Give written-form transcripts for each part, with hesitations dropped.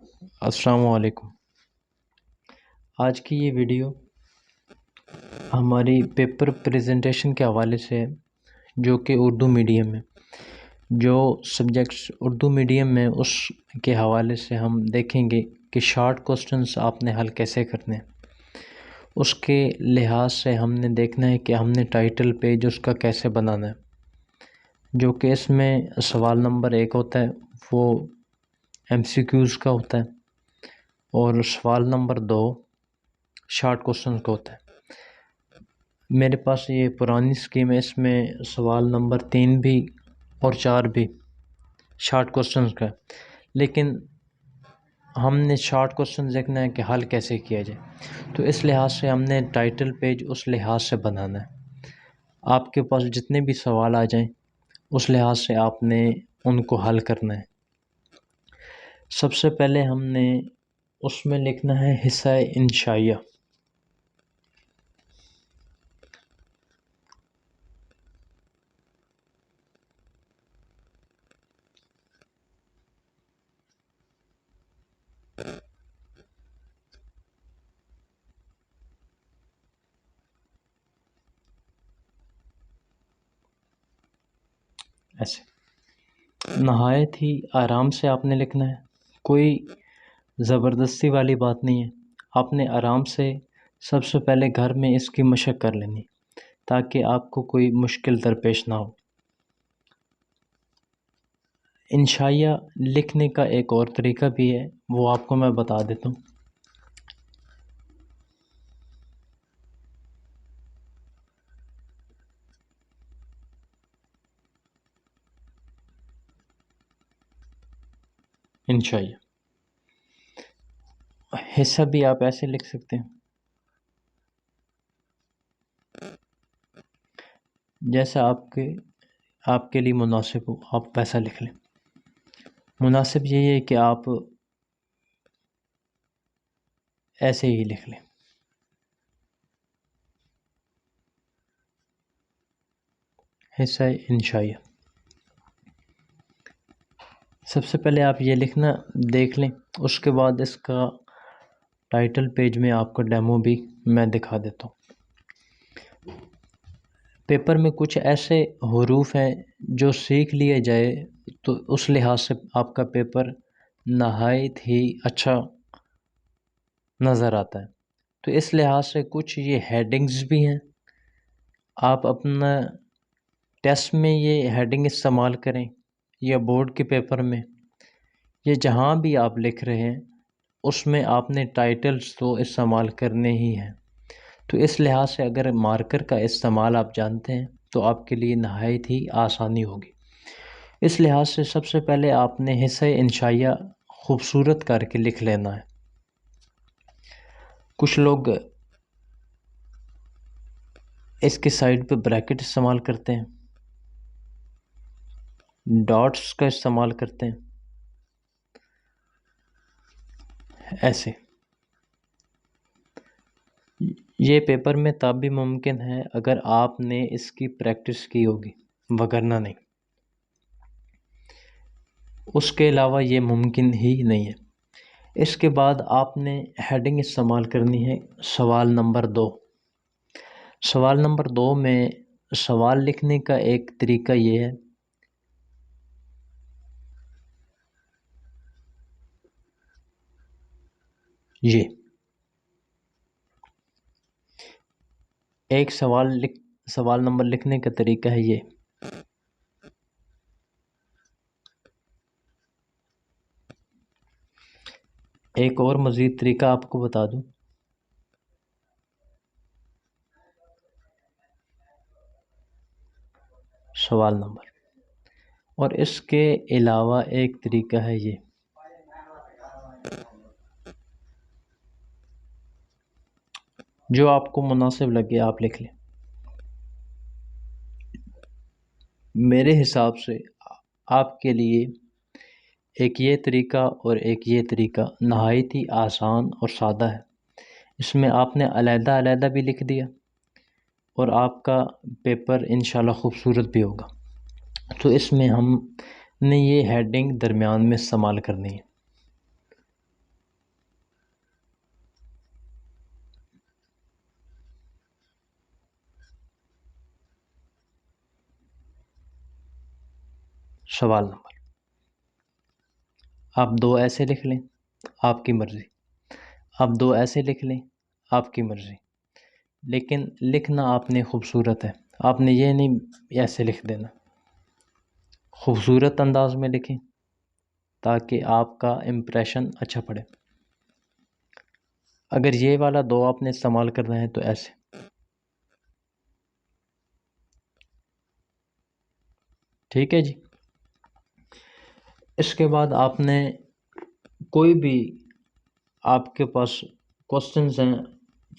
अस्सलाम वालेकुम। आज की ये वीडियो हमारी पेपर प्रेजेंटेशन के हवाले से है, जो कि उर्दू मीडियम में जो सब्जेक्ट्स उर्दू मीडियम में उसके हवाले से हम देखेंगे कि शॉर्ट क्वेश्चंस आपने हल कैसे करने हैं। उसके लिहाज से हमने देखना है कि हमने टाइटल पेज उसका कैसे बनाना है, जो कि इसमें सवाल नंबर 1 होता है वो MCQs का होता है और सवाल नंबर 2 शॉर्ट क्वेश्चन का होता है। मेरे पास ये पुरानी स्कीम है, इसमें सवाल नंबर 3 भी और 4 भी शॉर्ट क्वेश्चन का है, लेकिन हमने शॉर्ट क्वेश्चन देखना है कि हल कैसे किया जाए। तो इस लिहाज से हमने टाइटल पेज उस लिहाज से बनाना है। आपके पास जितने भी सवाल आ जाएं उस लिहाज से आपने उनको हल करना है। सबसे पहले हमने उसमें लिखना है हिस्सा इंशाइया। ऐसे नहायत ही आराम से आपने लिखना है, कोई ज़बरदस्ती वाली बात नहीं है। आपने आराम से सबसे पहले घर में इसकी मशक कर लेनी ताकि आपको कोई मुश्किल दरपेश ना हो। इंशाइया लिखने का एक और तरीका भी है, वो आपको मैं बता देता हूँ। इंशाइया हिस्सा भी आप ऐसे लिख सकते हैं, जैसा आपके लिए मुनासिब हो आप वैसा लिख लें। मुनासिब यही है कि आप ऐसे ही लिख लें। हिस्सा इंशाइया सबसे पहले आप ये लिखना देख लें, उसके बाद इसका टाइटल पेज में आपको डेमो भी मैं दिखा देता हूँ। पेपर में कुछ ऐसे हरूफ हैं जो सीख लिए जाए तो उस लिहाज से आपका पेपर नहायत ही अच्छा नज़र आता है। तो इस लिहाज से कुछ ये हेडिंग्स भी हैं, आप अपना टेस्ट में ये हेडिंग इस्तेमाल करें या बोर्ड के पेपर में, ये जहाँ भी आप लिख रहे हैं उसमें आपने टाइटल्स तो इस्तेमाल करने ही हैं। तो इस लिहाज से अगर मार्कर का इस्तेमाल आप जानते हैं तो आपके लिए नहायत ही आसानी होगी। इस लिहाज से सबसे पहले आपने हिस्सा इंशाइया खूबसूरत करके लिख लेना है। कुछ लोग इसके साइड पे ब्रैकेट इस्तेमाल करते हैं, डॉट्स का इस्तेमाल करते हैं, ऐसे। ये पेपर में तब भी मुमकिन है अगर आपने इसकी प्रैक्टिस की होगी, वगरना नहीं। उसके अलावा ये मुमकिन ही नहीं है। इसके बाद आपने हेडिंग इस्तेमाल करनी है सवाल नंबर 2। सवाल नंबर 2 में सवाल लिखने का एक तरीका ये है, ये एक सवाल नंबर लिखने का तरीका है ये। एक और मज़ीद तरीका आपको बता दूं, सवाल नंबर, और इसके अलावा एक तरीका है ये। जो आपको मुनासिब लगे आप लिख लें। मेरे हिसाब से आपके लिए एक ये तरीका और एक ये तरीका नहायत ही आसान और सादा है। इसमें आपने अलग-अलग भी लिख दिया और आपका पेपर इंशाल्लाह खूबसूरत भी होगा। तो इसमें हमने ये हेडिंग दरमियान में इस्तेमाल करनी है। सवाल नंबर। आप 2 ऐसे लिख लें, आपकी मर्ज़ी। आप 2 ऐसे लिख लें, आपकी मर्ज़ी। लेकिन लिखना आपने खूबसूरत है। आपने ये नहीं ऐसे लिख देना, खूबसूरत अंदाज में लिखें ताकि आपका इम्प्रेशन अच्छा पड़े। अगर ये वाला 2 आपने इस्तेमाल करना है तो ऐसे। ठीक है जी। इसके बाद आपने कोई भी आपके पास क्वेश्चंस हैं,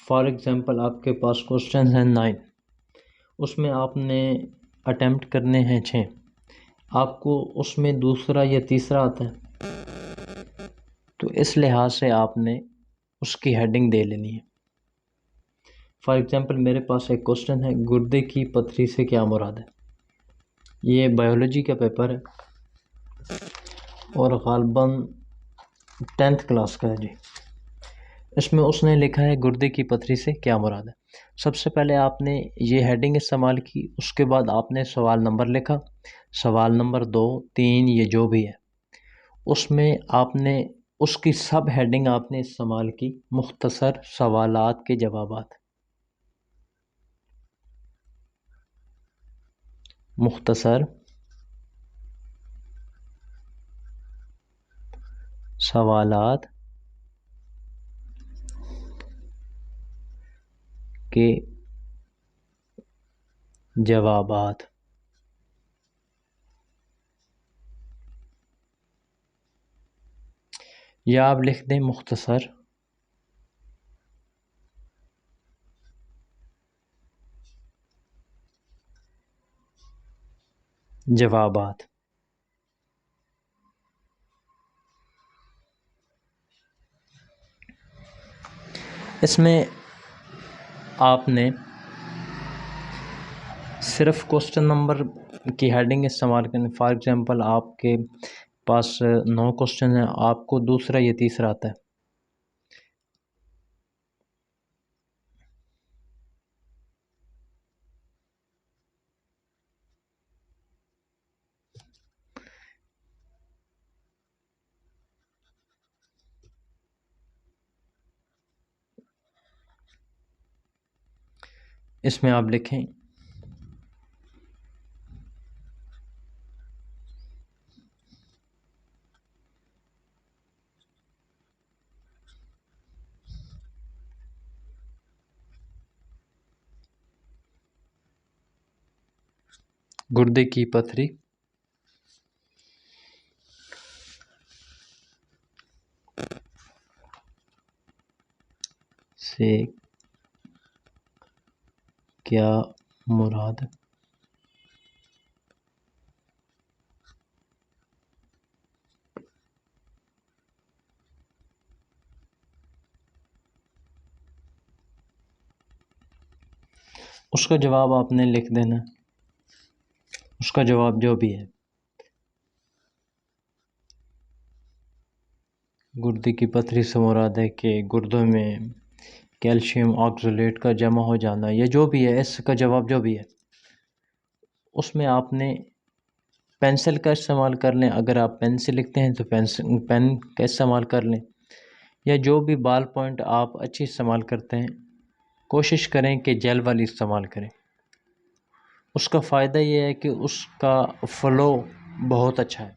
फॉर एग्ज़ाम्पल आपके पास क्वेश्चंस हैं 9, उसमें आपने अटेम्प्ट करने हैं 6, आपको उसमें दूसरा या तीसरा आता है तो इस लिहाज से आपने उसकी हेडिंग दे लेनी है। फॉर एग्ज़ाम्पल मेरे पास एक क्वेश्चन है, गुर्दे की पथरी से क्या मुराद है। ये बायोलॉजी का पेपर है और ग़ालिबन 10th क्लास का है जी। इसमें उसने लिखा है गुर्दे की पथरी से क्या मुराद है। सबसे पहले आपने ये हेडिंग इस्तेमाल की, उसके बाद आपने सवाल नंबर लिखा, सवाल नंबर 2, 3 ये जो भी है, उसमें आपने उसकी सब हेडिंग आपने इस्तेमाल की, मुख्तसर सवालात के जवाबात। मुख्तसर सवालात के जवाबात। या आप लिख दें मुख्तसर जवाबात। इसमें आपने सिर्फ क्वेश्चन नंबर की हेडिंग इस्तेमाल करनी। फॉर एग्ज़ाम्पल आपके पास 9 क्वेश्चन हैं, आपको दूसरा या तीसरा आता है, इसमें आप लिखें गुर्दे की पथरी से क्या मुराद। उसका जवाब आपने लिख देना, उसका जवाब जो भी है। गुर्दे की पथरी से मुराद है कि गुर्दों में कैल्शियम ऑक्सलेट का जमा हो जाना, या जो भी है, इसका जवाब जो भी है, उसमें आपने पेंसिल का इस्तेमाल कर लें। अगर आप पेन से लिखते हैं तो पेन का इस्तेमाल कर लें, या जो भी बॉल पॉइंट आप अच्छी इस्तेमाल करते हैं, कोशिश करें कि जेल वाली इस्तेमाल करें। उसका फ़ायदा ये है कि उसका फ़्लो बहुत अच्छा है।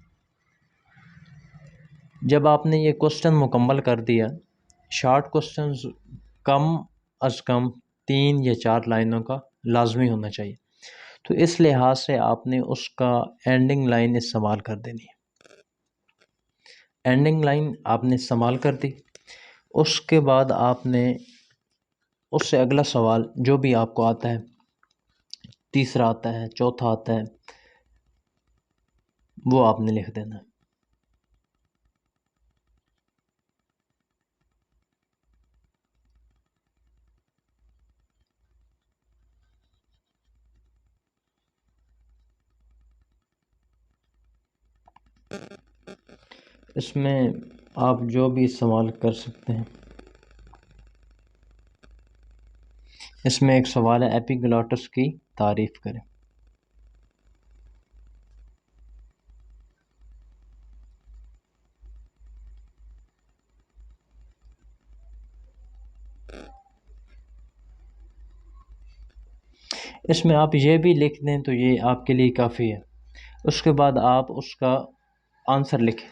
जब आपने ये क्वेश्चन मुकम्मल कर दिया, शॉर्ट क्वेश्चंस कम अज़ कम 3 या 4 लाइनों का लाजमी होना चाहिए, तो इस लिहाज से आपने उसका एंडिंग लाइन इस्तेमाल कर देनी है। एंडिंग लाइन आपने इस्तेमाल कर दी, उसके बाद आपने उससे अगला सवाल जो भी आपको आता है, तीसरा आता है, चौथा आता है, वो आपने लिख देना है। इसमें आप जो भी इस्तेमाल कर सकते हैं। इसमें एक सवाल है, एपिग्लॉटिस की तारीफ़ करें। इसमें आप ये भी लिख दें तो ये आपके लिए काफ़ी है। उसके बाद आप उसका आंसर लिखें।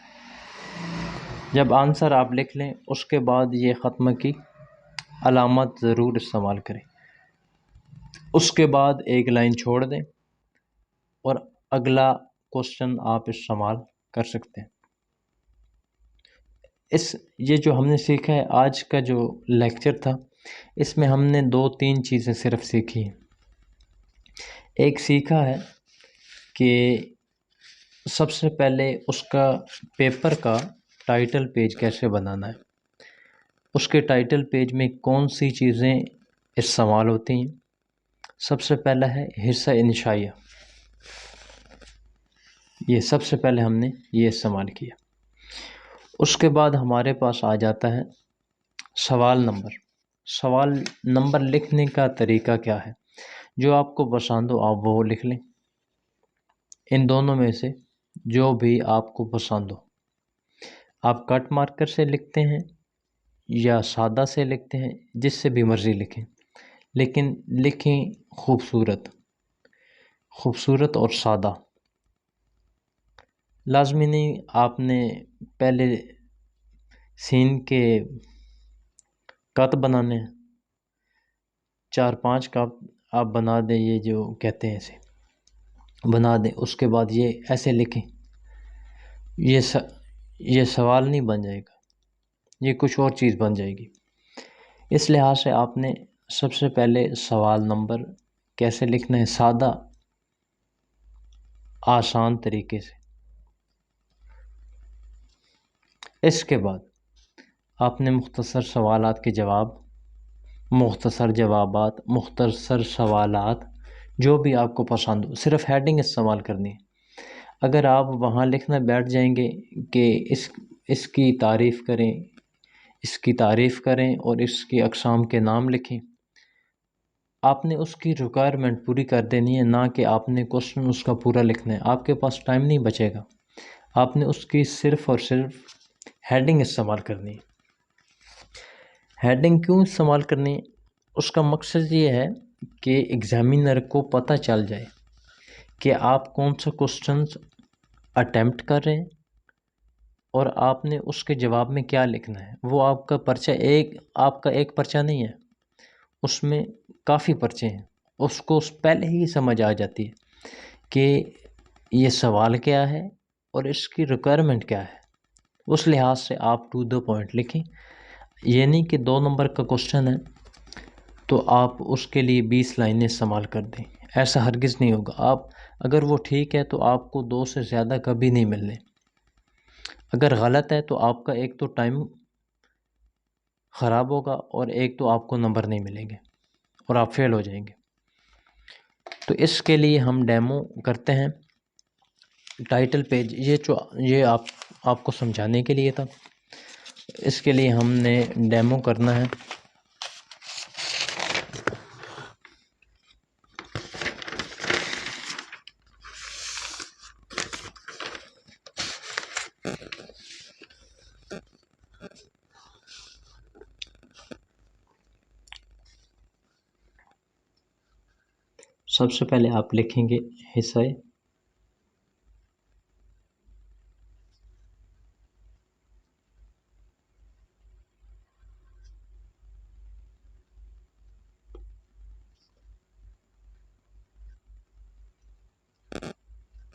जब आंसर आप लिख लें उसके बाद ये ख़त्म की अलामत ज़रूर इस्तेमाल करें। उसके बाद एक लाइन छोड़ दें और अगला क्वेश्चन आप इस्तेमाल कर सकते हैं। ये जो हमने सीखा है आज का जो लेक्चर था, इसमें हमने 2-3 चीज़ें सिर्फ सीखी हैं। एक सीखा है कि सबसे पहले उसका पेपर का टाइटल पेज कैसे बनाना है, उसके टाइटल पेज में कौन सी चीज़ें इस्तेमाल होती हैं। सबसे पहला है हिस्सा इंशाइया, ये सबसे पहले हमने ये इस्तेमाल किया। उसके बाद हमारे पास आ जाता है सवाल नंबर। सवाल नंबर लिखने का तरीका क्या है, जो आपको पसंद हो आप वो लिख लें। इन दोनों में से जो भी आपको पसंद हो, आप कट मार्कर से लिखते हैं या सादा से लिखते हैं, जिससे भी मर्ज़ी लिखें, लेकिन लिखें खूबसूरत और सादा। लाजमी नहीं आपने पहले सीन के कत बनाने हैं, 4-5 कप आप बना दें, ये जो कहते हैं इसे बना दें। उसके बाद ये ऐसे लिखें, ये सवाल नहीं बन जाएगा, ये कुछ और चीज़ बन जाएगी। इस लिहाज से आपने सबसे पहले सवाल नंबर कैसे लिखना है, सादा आसान तरीके से। इसके बाद आपने मुख्तसर सवालात के जवाब, मुख्तसर जवाबात, मुख्तसर सवालात, जो भी आपको पसंद हो, सिर्फ हेडिंग इस्तेमाल करनी है। अगर आप वहाँ लिखना बैठ जाएंगे कि इसकी तारीफ़ करें, इसकी तारीफ़ करें और इसकी अक़साम के नाम लिखें, आपने उसकी रिक्वायरमेंट पूरी कर देनी है, ना कि आपने क्वेश्चन उसका पूरा लिखना है। आपके पास टाइम नहीं बचेगा। आपने उसकी सिर्फ़ और सिर्फ हेडिंग इस्तेमाल करनी है। हेडिंग क्यों इस्तेमाल करनी है, उसका मकसद ये है कि एग्ज़ामिनर को पता चल जाए कि आप कौन सा क्वेश्चन अटेम्प्ट कर रहे हैं और आपने उसके जवाब में क्या लिखना है। वो आपका एक पर्चा नहीं है, उसमें काफ़ी पर्चे हैं। उसको पहले ही समझ आ जाती है कि ये सवाल क्या है और इसकी रिक्वायरमेंट क्या है। उस लिहाज से आप टू द पॉइंट लिखें। ये नहीं कि 2 नंबर का क्वेश्चन है तो आप उसके लिए 20 लाइनें इस्तेमाल कर दें, ऐसा हरगिज़ नहीं होगा। आप अगर वो ठीक है तो आपको 2 से ज़्यादा कभी नहीं मिलने। अगर गलत है तो आपका एक तो टाइम ख़राब होगा और एक तो आपको नंबर नहीं मिलेंगे और आप फेल हो जाएंगे। तो इसके लिए हम डेमो करते हैं। टाइटल पेज ये आपको समझाने के लिए था। इसके लिए हमने डेमो करना है। सबसे पहले आप लिखेंगे हिस्सा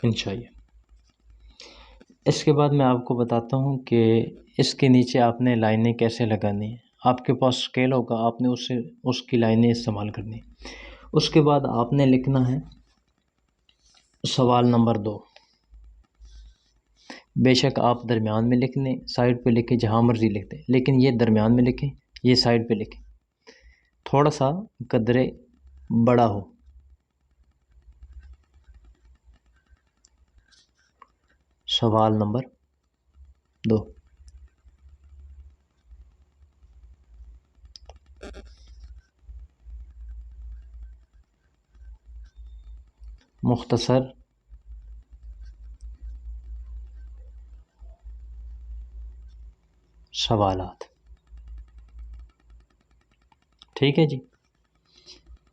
इंशाअल्लाह। इसके बाद मैं आपको बताता हूँ कि इसके नीचे आपने लाइनें कैसे लगानी है। आपके पास स्केल होगा, आपने उसकी लाइनें इस्तेमाल करनी। उसके बाद आपने लिखना है सवाल नंबर 2। बेशक आप दरमियान में लिख लें, साइड पे लिखें, जहाँ मर्ज़ी लिख दें, लेकिन ये दरमियान में लिखें, ये साइड पे लिखें, थोड़ा सा कदरे बड़ा हो। सवाल नंबर 2। मुख्तसर सवालात। ठीक है जी।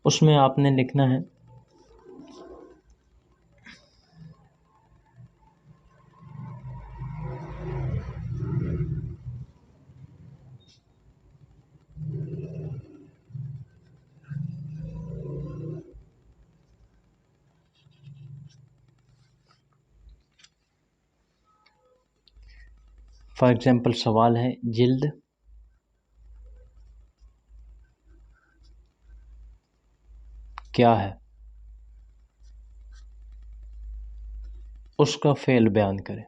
उसमें आपने लिखना है फॉर एग्जांपल सवाल है जिल्द क्या है, उसका फ़ेल बयान करें।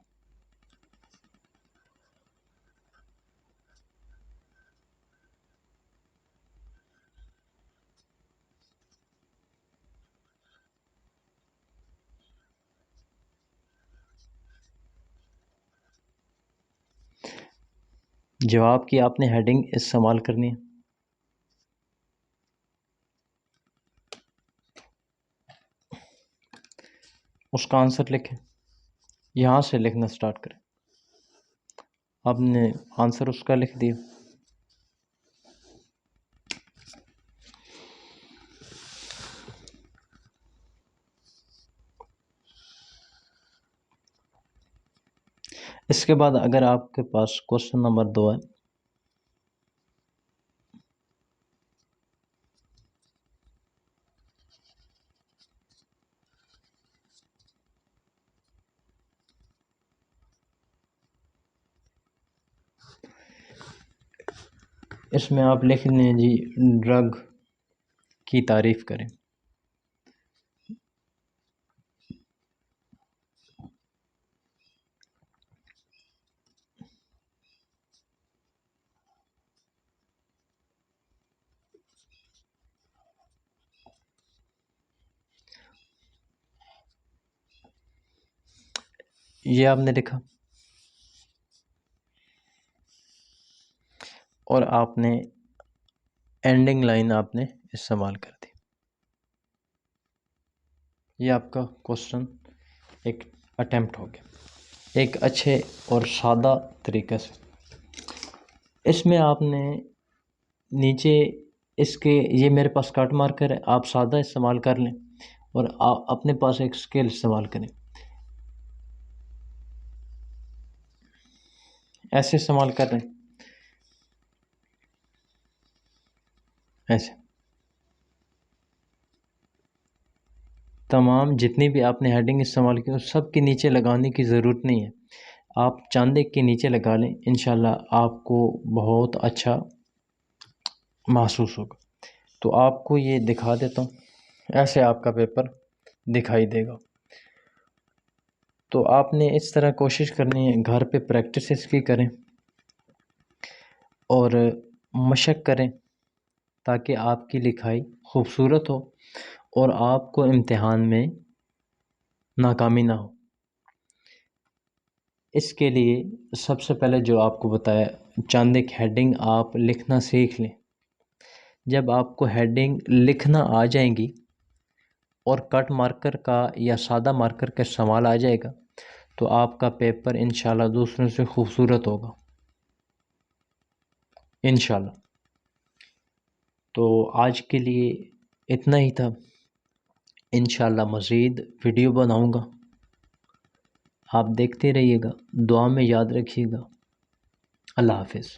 जवाब की आपने हेडिंग इस्तेमाल करनी है। उसका आंसर लिखें, यहाँ से लिखना स्टार्ट करें। आपने आंसर उसका लिख दिया। इसके बाद अगर आपके पास क्वेश्चन नंबर 2 है, इसमें आप लिख लें जी ड्रग की तारीफ़ करें। ये आपने लिखा और आपने एंडिंग लाइन आपने इस्तेमाल कर दी। ये आपका क्वेश्चन एक अटेम्प्ट हो गया एक अच्छे और सादा तरीके से। इसमें आपने नीचे इसके ये मेरे पास कट मार्कर है, आप सादा इस्तेमाल कर लें और आप अपने पास एक स्केल इस्तेमाल करें। ऐसे इस्तेमाल कर रहे हैं, ऐसे तमाम जितनी भी आपने हेडिंग इस्तेमाल की उस सब के नीचे लगाने की ज़रूरत नहीं है। आप चांदे के नीचे लगा लें, इंशाल्लाह आपको बहुत अच्छा महसूस होगा। तो आपको ये दिखा देता हूँ, ऐसे आपका पेपर दिखाई देगा। तो आपने इस तरह कोशिश करनी है, घर पे प्रैक्टिस इसकी करें और मशक करें ताकि आपकी लिखाई खूबसूरत हो और आपको इम्तिहान में नाकामी ना हो। इसके लिए सबसे पहले जो आपको बताया, चंद एक हेडिंग आप लिखना सीख लें। जब आपको हेडिंग लिखना आ जाएंगी और कट मार्कर का या सादा मार्कर का इस्तेमाल आ जाएगा तो आपका पेपर इंशाल्लाह दूसरों से खूबसूरत होगा इंशाल्लाह। तो आज के लिए इतना ही था। इंशाल्लाह मज़ीद वीडियो बनाऊंगा, आप देखते रहिएगा, दुआ में याद रखिएगा। अल्लाह हाफ़िज़।